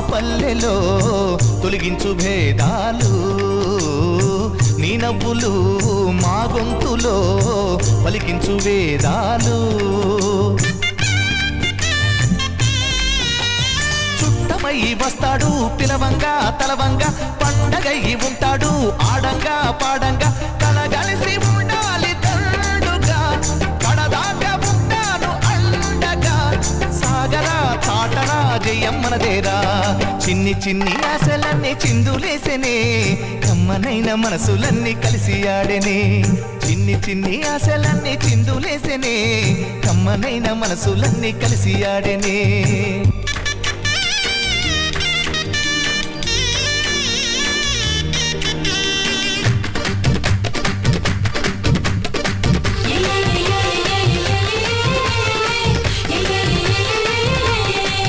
పల్లెలో తొలగించు భేదాలు నీ నవ్వులు మా గొంతులో పలికించు వేదాలు చుట్టమై వస్తాడు పిలవంగా తలవంగా పండగై ఉంటాడు ఆడంగా పాడంగా కలగలిసి ఉండాలి తండుగా కడదాకా ఉంటాను అండగా సాగరా చాటరా జయమ్మనదేరా చిన్ని చిన్ని ఆశలన్నీ చిందులేసెనే కమ్మనైన మనసులన్నీ కలిసి ఆడెనే చిన్ని చిన్ని ఆశలన్నీ చిందులేసెనే కమ్మనైన మనసులన్నీ కలిసి ఆడెనే